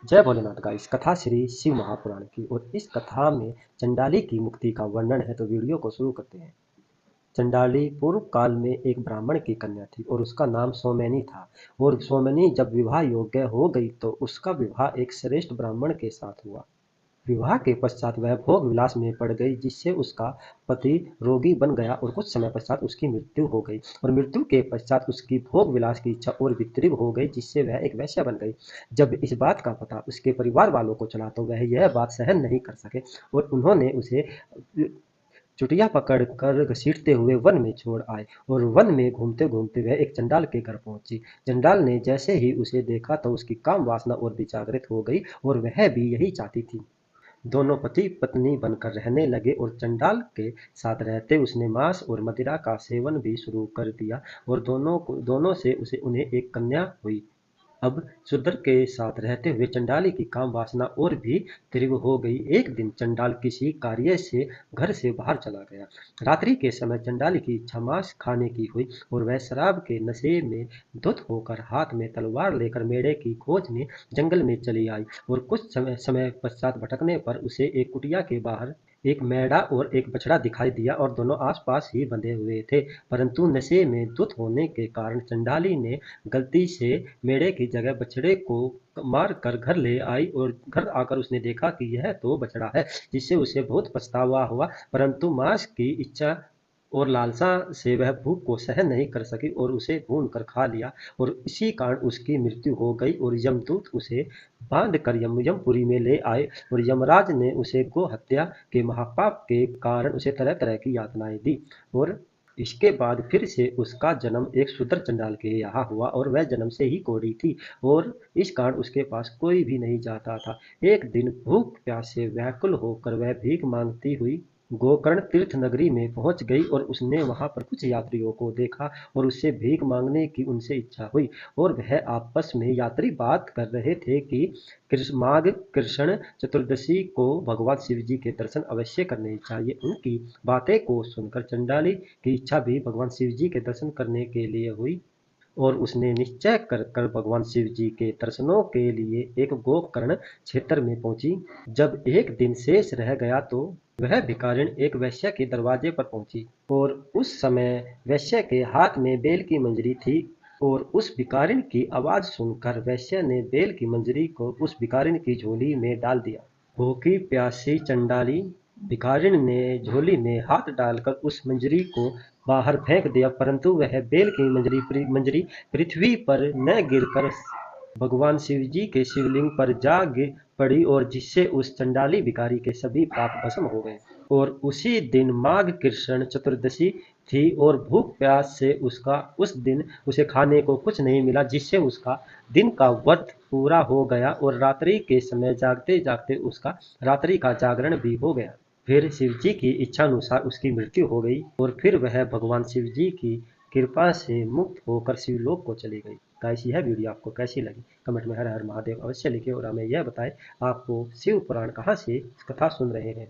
जय भोलेनाथ गाइस। कथा श्री शिव महापुराण की और इस कथा में चंडाली की मुक्ति का वर्णन है। तो वीडियो को शुरू करते हैं। चंडाली पूर्व काल में एक ब्राह्मण की कन्या थी और उसका नाम सोमेनी था। और सोमेनी जब विवाह योग्य हो गई तो उसका विवाह एक श्रेष्ठ ब्राह्मण के साथ हुआ। विवाह के पश्चात वह भोग विलास में पड़ गई, जिससे उसका पति रोगी बन गया और कुछ समय पश्चात उसकी मृत्यु हो गई। और मृत्यु के पश्चात उसकी भोग विलास की इच्छा और भी तीव्र हो गई, जिससे वह एक वेश्या बन गई। जब इस बात का पता उसके परिवार वालों को चला तो वह यह बात सहन नहीं कर सके और उन्होंने उसे चुटिया पकड़ कर घसीटते हुए वन में छोड़ आए। और वन में घूमते घूमते वह एक चंडाल के घर पहुंची। चंडाल ने जैसे ही उसे देखा तो उसकी काम वासना और भी जागृत हो गई और वह भी यही चाहती थी। दोनों पति पत्नी बनकर रहने लगे और चंडाल के साथ रहते उसने मांस और मदिरा का सेवन भी शुरू कर दिया। और दोनों से उन्हें एक कन्या हुई। अब शूद्र के साथ रहते हुए चंडाली की काम वासना और भी तीव्र हो गई। एक दिन चंडाल किसी कार्य से घर से बाहर चला गया। रात्रि के समय चंडाली की इच्छा मांस खाने की हुई और वह शराब के नशे में धुत होकर हाथ में तलवार लेकर मेढ़े की खोज में जंगल में चली आई। और कुछ समय पश्चात भटकने पर उसे एक कुटिया के बाहर एक मेढ़ा और एक बछड़ा दिखाई दिया और दोनों आसपास ही बंधे हुए थे। परंतु नशे में धुत होने के कारण चंडाली ने गलती से मेढ़े की जगह बछड़े को मार कर घर ले आई। और घर आकर उसने देखा कि यह तो बछड़ा है, जिससे उसे बहुत पछतावा हुआ। परंतु मांस की इच्छा और लालसा से वह भूख को सहन नहीं कर सकी और उसे भून कर खा लिया। और इसी कारण उसकी मृत्यु हो गई और यमदूत उसे बांध कर यमपुरी में ले आए। और यमराज ने उसे गो हत्या के महापाप के कारण उसे तरह तरह की यातनाएं दी। और इसके बाद फिर से उसका जन्म एक शूद्र चंडाल के यहाँ हुआ और वह जन्म से ही कोढ़ी थी और इस कारण उसके पास कोई भी नहीं जाता था। एक दिन भूख प्यास से व्याकुल होकर वह भीख मांगती हुई गोकर्ण तीर्थ नगरी में पहुंच गई और उसने वहां पर कुछ यात्रियों को देखा और उससे भीख मांगने की उनसे इच्छा हुई। और वह आपस में यात्री बात कर रहे थे कि माघ कृष्ण चतुर्दशी को भगवान शिव जी के दर्शन अवश्य करने चाहिए। उनकी बातें को सुनकर चंडाली की इच्छा भी भगवान शिव जी के दर्शन करने के लिए हुई और उसने निश्चय कर कर भगवान शिव जी के दर्शनों के लिए एक गोकर्ण क्षेत्र में पहुंची। जब एक दिन शेष रह गया तो वह भिखारिण एक वैश्य के दरवाजे पर पहुंची। और उस समय वैश्य के हाथ में बेल की मंजरी थी। और उस भिखारिण की आवाज सुनकर वैश्य ने बेल की मंजरी को उस भिखारिण की झोली में डाल दिया। भूखी प्यासी चंडाली भिखारिण ने झोली में हाथ डालकर उस मंजरी को बाहर फेंक दिया, परंतु वह बेल की मंजरी पृथ्वी पर न गिरकर भगवान शिव जी के शिवलिंग पर जा गिर पड़ी और जिससे उस चंडाली भिखारी के सभी पाप भस्म हो गए। और उसी दिन माघ कृष्ण चतुर्दशी थी और भूख प्यास से उसका उस दिन उसे खाने को कुछ नहीं मिला, जिससे उसका दिन का व्रत पूरा हो गया और रात्रि के समय जागते जागते उसका रात्रि का जागरण भी हो गया। फिर शिवजी की इच्छानुसार उसकी मृत्यु हो गई और फिर वह भगवान शिवजी की कृपा से मुक्त होकर शिवलोक को चली गई। गाइस, यह वीडियो आपको कैसी लगी कमेंट में हर हर महादेव अवश्य लिखें और हमें यह बताएं आपको शिव पुराण कहाँ से कथा सुन रहे हैं।